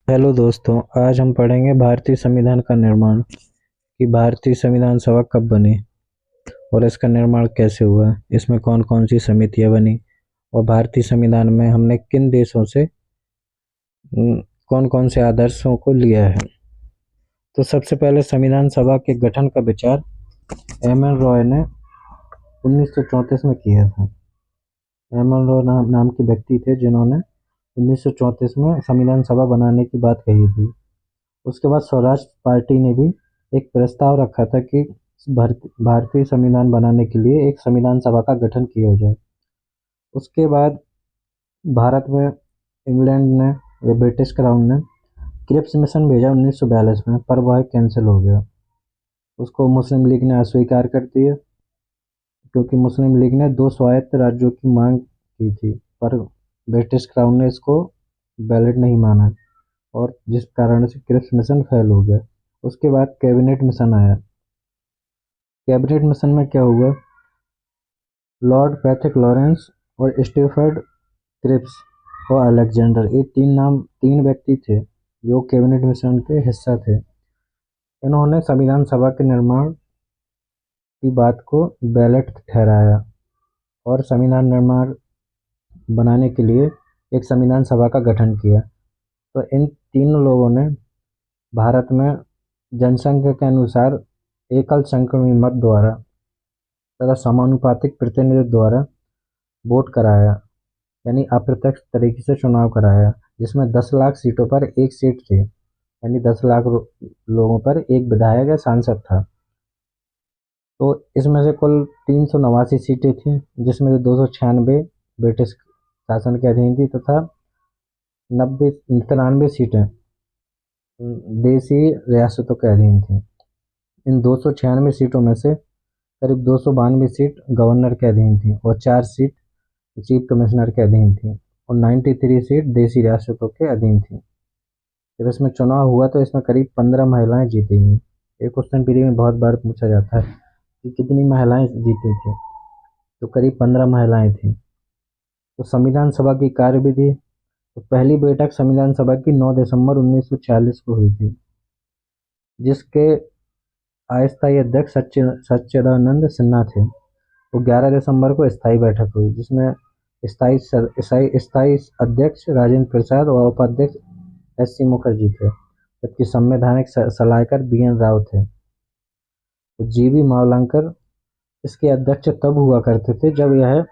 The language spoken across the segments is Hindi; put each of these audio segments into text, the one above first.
हेलो दोस्तों, आज हम पढ़ेंगे भारतीय संविधान का निर्माण कि भारतीय संविधान सभा कब बनी और इसका निर्माण कैसे हुआ, इसमें कौन कौन सी समितियां बनी और भारतीय संविधान में हमने किन देशों से कौन कौन से आदर्शों को लिया है। तो सबसे पहले संविधान सभा के गठन का विचार एम एन रॉय ने 1934 में किया था। एम एन रॉय नाम के व्यक्ति थे जिन्होंने 1934 में संविधान सभा बनाने की बात कही थी। उसके बाद स्वराज पार्टी ने भी एक प्रस्ताव रखा था कि भारतीय संविधान बनाने के लिए एक संविधान सभा का गठन किया जाए। उसके बाद भारत में इंग्लैंड ने या ब्रिटिश क्राउन ने क्रिप्स मिशन भेजा 1942 में, पर वह कैंसिल हो गया। उसको मुस्लिम लीग ने अस्वीकार कर दिया क्योंकि मुस्लिम लीग ने 2 स्वायत्त राज्यों की मांग की थी, पर ब्रिटिश क्राउन ने इसको वैलिड नहीं माना और जिस कारण से क्रिप्स मिशन फेल हो गया। उसके बाद कैबिनेट मिशन आया। कैबिनेट मिशन में क्या हुआ, लॉर्ड पैथिक लॉरेंस और स्टीफर्ड क्रिप्स और अलेक्जेंडर, ये 3 व्यक्ति थे जो कैबिनेट मिशन के हिस्सा थे। इन्होंने संविधान सभा के निर्माण की बात को वैलिड ठहराया और संविधान निर्माण बनाने के लिए एक संविधान सभा का गठन किया। तो इन 3 लोगों ने भारत में जनसंख्या के अनुसार एकल संक्रमण मत द्वारा तथा समानुपातिक प्रतिनिधित्व द्वारा वोट कराया, यानी अप्रत्यक्ष तरीके से चुनाव कराया, जिसमें 10 लाख सीटों पर एक सीट थी, यानी 10 लाख लोगों पर एक विधायक या सांसद था। तो इसमें से कुल 389 सीटें थी, जिसमें से 296 ब्रिटिश शासन के अधीन थी तथा 93 सीटें देसी रियासतों के अधीन थी। इन 296 सीटों में से करीब 292 सीट गवर्नर के अधीन थी और 4 सीट चीफ कमिश्नर के अधीन थी और 93 सीट देसी रियासतों के अधीन थी। जब इसमें चुनाव हुआ तो इसमें करीब 15 महिलाएं जीती थी। एक क्वेश्चन पीरियड में बहुत बार पूछा जाता है कि कितनी महिलाएं जीती थी, तो करीब 15 महिलाएं थी। तो संविधान सभा की कार्यविधि, तो पहली बैठक संविधान सभा की 9 दिसंबर 1946 को हुई थी, जिसके अस्थायी अध्यक्ष सच्चिदानंद सिन्हा थे। तो 11 दिसंबर को स्थायी बैठक हुई, जिसमें स्थायी अध्यक्ष राजेंद्र प्रसाद और उपाध्यक्ष एस सी मुखर्जी थे, जबकि संवैधानिक सलाहकार बी एन राव थे। तो जी बी मावलंकर इसके अध्यक्ष तब हुआ करते थे जब यह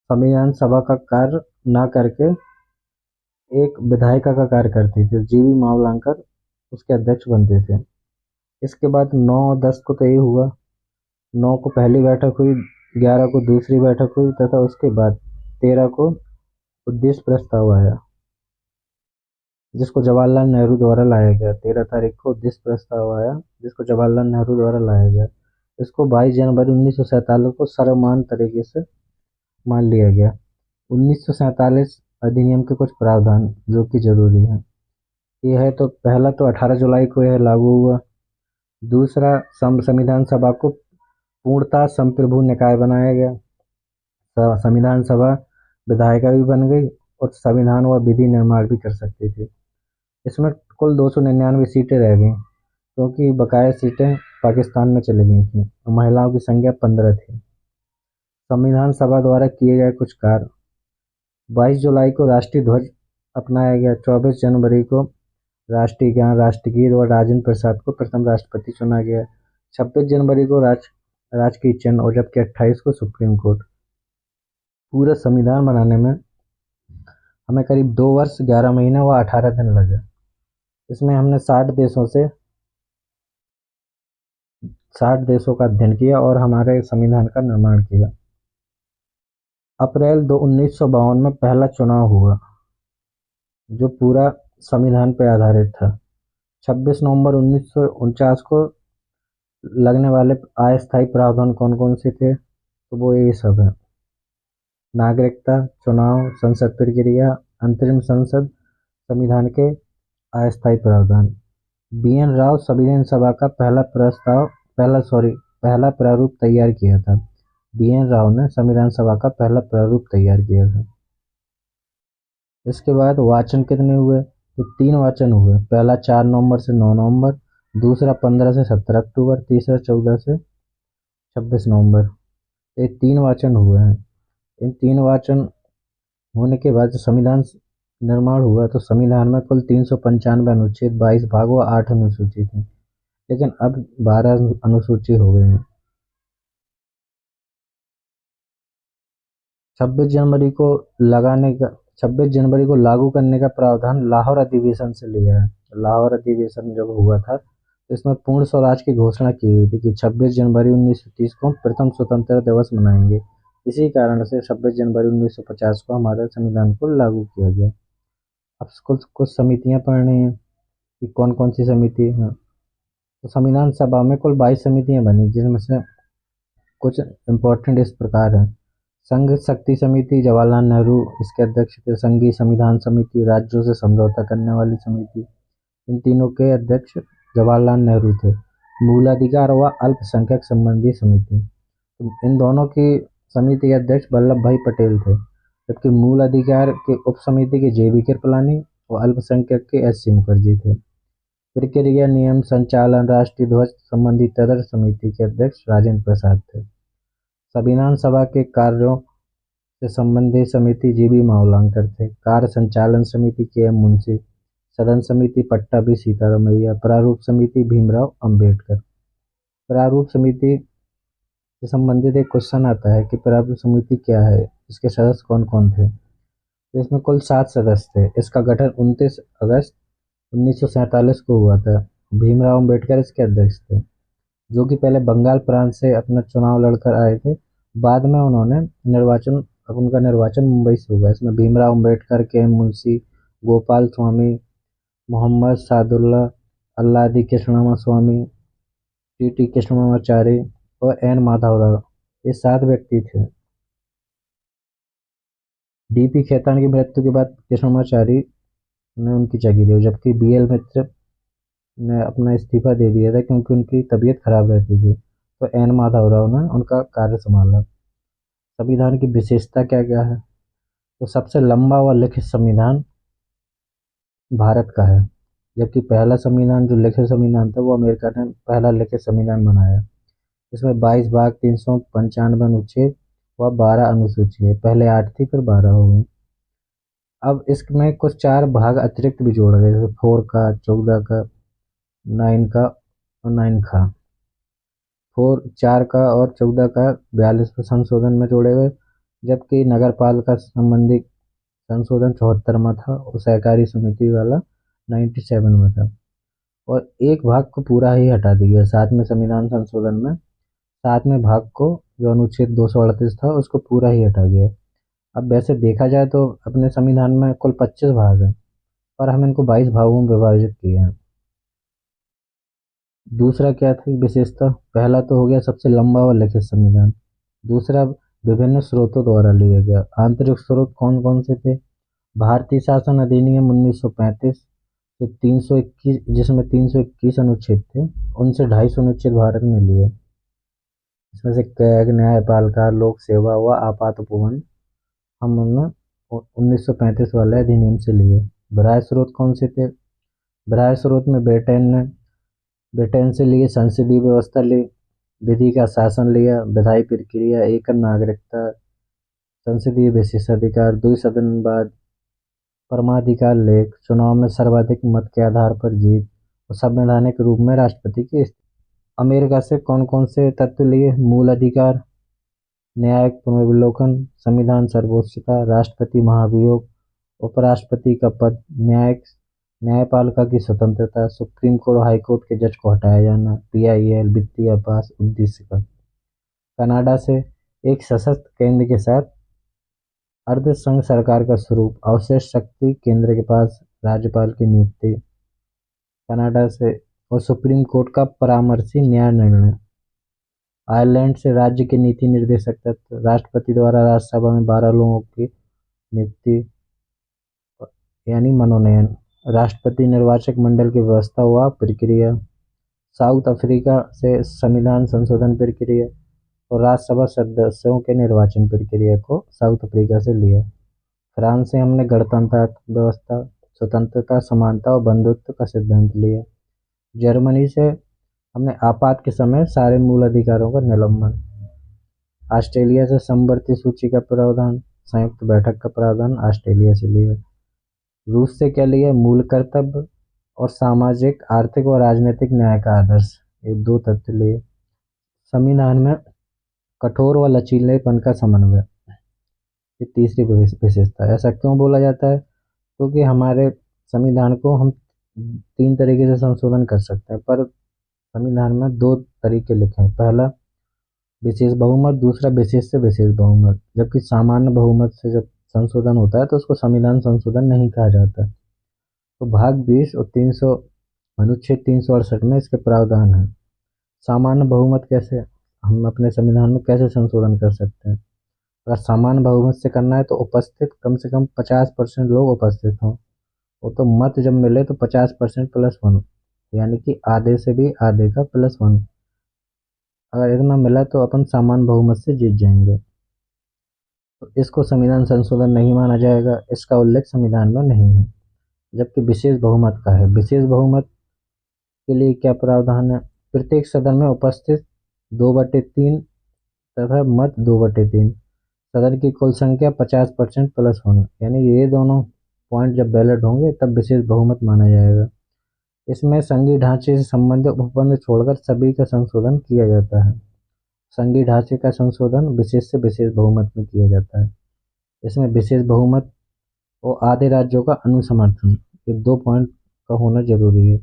संविधान सभा का कार्य न करके एक विधायिका का कार्य करती थी। जी बी मावलंकर उसके अध्यक्ष बनते थे। इसके बाद 9-10 को तो ये हुआ, 9 को पहली बैठक हुई, 11 को दूसरी बैठक हुई तथा उसके बाद 13 को उद्देश्य प्रस्ताव आया, जिसको जवाहरलाल नेहरू द्वारा लाया गया। 13 तारीख को उद्देश्य प्रस्ताव आया, जिसको जवाहरलाल नेहरू द्वारा लाया गया। इसको 22 जनवरी 1947 को सर्वमान्य तरीके से मान लिया गया। 1947 अधिनियम के कुछ प्रावधान जो कि जरूरी है, ये है तो पहला तो 18 जुलाई को यह लागू हुआ। दूसरा, संविधान सभा को पूर्णतः संप्रभु निकाय बनाया गया। संविधान सभा विधायिका भी बन गई और संविधान व विधि निर्माण भी कर सकती थी। इसमें कुल 299 सीटें रह गईं क्योंकि बकाया सीटें पाकिस्तान में चली गई थी और महिलाओं की संख्या 15 थी। संविधान सभा द्वारा किए गए कुछ कार्य, 22 जुलाई को राष्ट्रीय ध्वज अपनाया गया। 24 जनवरी को राष्ट्रीय गान, राष्ट्रगीत और राजेंद्र प्रसाद को प्रथम राष्ट्रपति चुना गया। 26 जनवरी को राजकीय चिन्ह और जबकि 28 को सुप्रीम कोर्ट। पूरा संविधान बनाने में हमें करीब 2 वर्ष 11 महीने व 18 दिन लगे। इसमें हमने 60 देशों का अध्ययन किया और हमारे संविधान का निर्माण किया। अप्रैल 1952 में पहला चुनाव हुआ जो पूरा संविधान पर आधारित था। 26 नवंबर 1949 को लगने वाले अस्थायी प्रावधान कौन कौन से थे, तो वो ये सब है: नागरिकता, चुनाव, संसद प्रक्रिया, अंतरिम संसद, संविधान के अस्थायी प्रावधान। बी एन राव संविधान सभा का पहला प्रारूप तैयार किया था। बी एन राव ने संविधान सभा का पहला प्रारूप तैयार किया था। इसके बाद वाचन कितने हुए, तो 3 वाचन हुए, पहला 4 नवंबर से 9 नवंबर, दूसरा 15 से 17 अक्टूबर, तीसरा 14 से 26 नवंबर। ये 3 वाचन हुए हैं। इन 3 वाचन होने के बाद जो संविधान निर्माण हुआ, तो संविधान में कुल 395 अनुच्छेद, 22 भाग व 8 अनुसूची थी, लेकिन अब 12 अनुसूची हो गई हैं। 26 जनवरी को लगाने का 26 जनवरी को लागू करने का प्रावधान लाहौर अधिवेशन से लिया है। लाहौर अधिवेशन जब हुआ था, तो इसमें पूर्ण स्वराज की घोषणा की हुई थी कि 26 जनवरी 1930 को प्रथम स्वतंत्रता दिवस मनाएंगे। इसी कारण से 26 जनवरी 1950 को हमारे संविधान को लागू किया गया। अब कुछ कुछ समितियां पढ़नी है कि कौन कौन सी समिति है। तो संविधान सभा में कुल 22 समितियां बनी, जिनमें से कुछ इम्पोर्टेंट इस प्रकार है। संघ शक्ति समिति जवाहरलाल नेहरू इसके अध्यक्ष थे। संघीय संविधान समिति, राज्यों से समझौता करने वाली समिति, इन तीनों के अध्यक्ष जवाहरलाल नेहरू थे। मूलाधिकार व अल्पसंख्यक संबंधी समिति, इन दोनों की समिति के अध्यक्ष वल्लभ भाई पटेल थे, जबकि मूल अधिकार के उप समिति के जेबी कृपलानी और अल्पसंख्यक के एस.सी. मुखर्जी थे। प्रक्रिया, नियम, संचालन, राष्ट्रीय ध्वज संबंधी तदर्थ समिति के अध्यक्ष राजेंद्र प्रसाद थे। संविधान सभा के कार्यों से संबंधित समिति जीबी मावलंकर थे। कार्य संचालन समिति के.एम. मुंशी, सदन समिति पट्टाभी सीतारामैया, प्रारूप समिति भीमराव अंबेडकर। प्रारूप समिति से संबंधित एक क्वेश्चन आता है कि प्रारूप समिति क्या है, इसके सदस्य कौन कौन थे। तो इसमें कुल 7 सदस्य थे। इसका गठन 29 अगस्त 1947 को हुआ था। भीमराव अंबेडकर इसके अध्यक्ष थे, जो कि पहले बंगाल प्रांत से अपना चुनाव लड़कर आए थे। बाद में उनका निर्वाचन मुंबई से हुआ। इसमें भीमराव अंबेडकर, के एम मुंशी, गोपाल स्वामी, मोहम्मद सादुल्ला, अल्लादी कृष्णमा स्वामी, टी कृष्णमाचारी और एन माधवराव, ये 7 व्यक्ति थे। डीपी खेतान की मृत्यु के बाद कृष्णमाचारी ने उनकी जगह ली, जबकि बीएल मित्र ने अपना इस्तीफा दे दिया था क्योंकि उनकी तबीयत खराब रहती थी। तो एन माधवराव ने उनका कार्य संभाला। संविधान की विशेषता क्या क्या है। तो सबसे लंबा व लिखित संविधान भारत का है, जबकि पहला संविधान जो लिखित संविधान था वो अमेरिका ने पहला लिखित संविधान बनाया। इसमें 22 भाग, 395 अनुच्छेद व 12 अनुसूची है। पहले 8 थी, फिर 12 हो गई। अब इसमें कुछ 4 भाग अतिरिक्त भी जोड़ा गया, जैसे 4 का, 14 का, 9 का और 9 का। 4 का और 14 का 42वें संशोधन में जोड़े गए, जबकि नगरपालिका संबंधी संशोधन 74 में था और सहकारी समिति वाला 97 में था। और एक भाग को पूरा ही हटा दिया 7वें संविधान संशोधन में। 7वें भाग को, जो अनुच्छेद 238 था, उसको पूरा ही हटा गया। अब वैसे देखा जाए तो अपने संविधान में कुल 25 भाग हैं, पर हम इनको 22 भागों में विभाजित किए हैं। दूसरा क्या थी विशेषता। पहला तो हो गया सबसे लंबा व लिखित संविधान। दूसरा, विभिन्न स्रोतों द्वारा लिया गया। आंतरिक स्रोत कौन कौन से थे। भारतीय शासन अधिनियम 1935, तो 321, जिसमें 321 अनुच्छेद थे, उनसे 250 अनुच्छेद भारत ने लिए। इसमें से कैग, न्यायपालिका, लोक सेवा व आपात उपवन हम उनमें 1935 वाले अधिनियम से लिए। बाह्य स्रोत कौन से थे। बाह्य स्रोत में ब्रिटेन से लिए संसदीय व्यवस्था ली, विधि का शासन लिया, विधायी प्रक्रिया, एकल नागरिकता, संसदीय विशेषाधिकार, द्विसदनवाद, परमाधिकार लेख, चुनाव में सर्वाधिक मत के आधार पर जीत और संवैधानिक रूप में राष्ट्रपति की स्थिति। अमेरिका से कौन कौन से तत्व लिए। मूल अधिकार, न्यायिक पुनर्विलोकन, संविधान सर्वोच्चता, राष्ट्रपति महाभियोग, उपराष्ट्रपति का पद, न्यायपालिका की स्वतंत्रता, सुप्रीम कोर्ट और हाई कोर्ट के जज को हटाया जाना, पीआईएल, वित्तीय अपास उद्देश्य का। कनाडा से एक सशक्त केंद्र के साथ अर्ध संघ सरकार का स्वरूप, अवशेष शक्ति केंद्र के पास, राज्यपाल की नियुक्ति। कनाडा से, और सुप्रीम कोर्ट का परामर्शी न्याय निर्णय। आयरलैंड से राज्य के नीति निर्देशक तत्व, राष्ट्रपति द्वारा राज्यसभा में 12 लोगों की नियुक्ति यानी मनोनयन, राष्ट्रपति निर्वाचक मंडल की व्यवस्था व प्रक्रिया। साउथ अफ्रीका से संविधान संशोधन प्रक्रिया और राज्यसभा सदस्यों के निर्वाचन प्रक्रिया को साउथ अफ्रीका से लिया। फ्रांस से हमने गणतंत्र व्यवस्था, स्वतंत्रता, समानता और बंधुत्व का सिद्धांत लिया। जर्मनी से हमने आपात के समय सारे मूल अधिकारों का निलंबन। ऑस्ट्रेलिया से समवर्ती सूची का प्रावधान, संयुक्त बैठक का प्रावधान ऑस्ट्रेलिया से लिया। रूस से क्या लिया? मूल कर्तव्य और सामाजिक, आर्थिक और राजनीतिक न्याय का आदर्श, ये दो तथ्य लिए। संविधान में कठोर व लचीलेपन का समन्वय, ये तीसरी विशेषता है। ऐसा क्यों बोला जाता है? क्योंकि हमारे संविधान को हम तीन तरीके से संशोधन कर सकते हैं, पर संविधान में दो तरीके लिखे हैं। पहला विशेष बहुमत, दूसरा विशेष से विशेष बहुमत। जबकि सामान्य बहुमत से जब संशोधन होता है तो उसको संविधान संशोधन नहीं कहा जाता। तो भाग 20 और 300 अनुच्छेद 368 में इसके प्रावधान है। सामान्य बहुमत कैसे हम अपने संविधान में कैसे संशोधन कर सकते हैं? अगर सामान्य बहुमत से करना है तो उपस्थित कम से कम 50% लोग उपस्थित हों। वो तो मत जब मिले तो 50% प्लस वन, यानी कि आधे से भी आधे का प्लस वन। अगर इतना मिला तो अपन सामान्य बहुमत से जीत जाएंगे। तो इसको संविधान संशोधन नहीं माना जाएगा, इसका उल्लेख संविधान में नहीं है। जबकि विशेष बहुमत का है। विशेष बहुमत के लिए क्या प्रावधान है? प्रत्येक सदन में उपस्थित 2/3 तथा मत 2/3, सदन की कुल संख्या 50% प्लस वन, यानी ये दोनों पॉइंट जब बैलेट होंगे तब विशेष बहुमत माना जाएगा। इसमें संघीय ढांचे से संबंधित उपबंध छोड़कर सभी का संशोधन किया जाता है। संघीय ढांचे का संशोधन विशेष से विशेष बहुमत में किया जाता है। इसमें विशेष बहुमत और आधे राज्यों का अनुसमर्थन, ये दो पॉइंट का होना जरूरी है।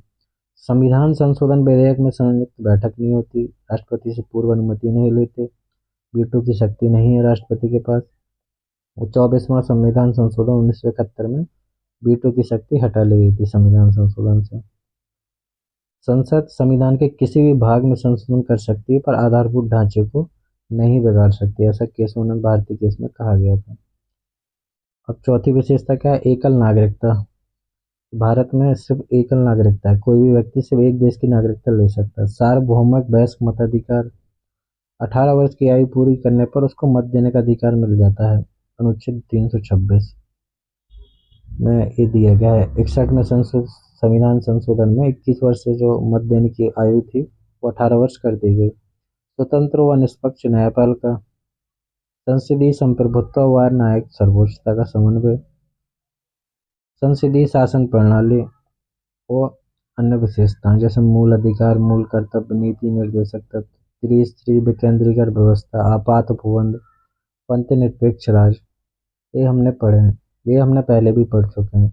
संविधान संशोधन विधेयक में संयुक्त बैठक नहीं होती, राष्ट्रपति से पूर्व अनुमति नहीं लेते, वीटो की शक्ति नहीं है राष्ट्रपति के पास। वो 24वां संविधान संशोधन 1971 में वीटो की शक्ति हटा ली गई थी संविधान संशोधन से। संसद संविधान के किसी भी भाग में संशोधन कर सकती है पर आधारभूत ढांचे को नहीं बिगाड़ सकती, ऐसा केशवानंद भारती केस में कहा गया था। अब चौथी विशेषता क्या है? एकल नागरिकता। भारत में सिर्फ एकल नागरिकता है, कोई भी व्यक्ति सिर्फ एक देश की नागरिकता ले सकता है। सार्वभौमिक वयस्क मताधिकार, 18 वर्ष की आयु पूरी करने पर उसको मत देने का अधिकार मिल जाता है, अनुच्छेद 326 में ये दिया गया है। 61 में संविधान संशोधन में 21 वर्ष से जो मत देने की आयु थी वो 18 वर्ष कर दी गई। स्वतंत्र व निष्पक्ष न्यायपालिका, संसदीय संप्रभुत्व व न्यायिक सर्वोच्चता का समन्वय, संसदीय शासन प्रणाली और अन्य विशेषताएं जैसे मूल अधिकार, मूल कर्तव्य, नीति निर्देशक तत्व, त्रिस्तरीय विकेंद्रीकृत व्यवस्था, आपात उपबंध, पंथनिरपेक्ष राज, ये हमने पढ़े हैं, ये हमने पहले भी पढ़ चुके हैं,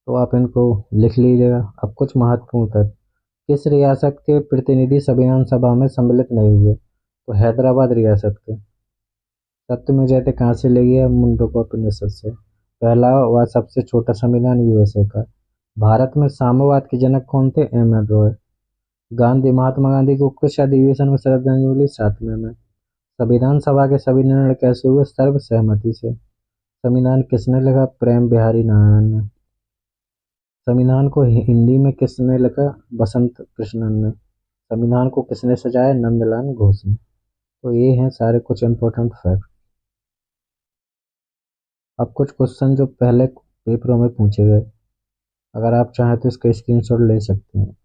तो आप इनको लिख लीजिएगा। अब कुछ महत्वपूर्ण तथ्य। किस रियासत के प्रतिनिधि संविधान सभा में सम्मिलित नहीं हुए? तो हैदराबाद रियासत के। सत्यमेव कहाँ से ले गया? मुंडकोपनिषद से। पहला व सबसे छोटा संविधान यूएसए का। भारत में साम्यवाद के जनक कौन थे? एम.एन. रॉय। महात्मा गांधी को किस अधिवेशन में श्रद्धांजलि? 7वें में। संविधान सभा के सभी निर्णय कैसे हुए? सर्वसहमति से। संविधान किसने लिखा? प्रेम बिहारी नारायण ने। संविधान को हिंदी में किसने लिखा? बसंत कृष्णन ने। संविधान को किसने सजाया? नंदलाल घोष ने। तो ये हैं सारे कुछ इंपॉर्टेंट फैक्ट। अब कुछ क्वेश्चन जो पहले पेपरों में पूछे गए, अगर आप चाहें तो इसका स्क्रीनशॉट ले सकते हैं।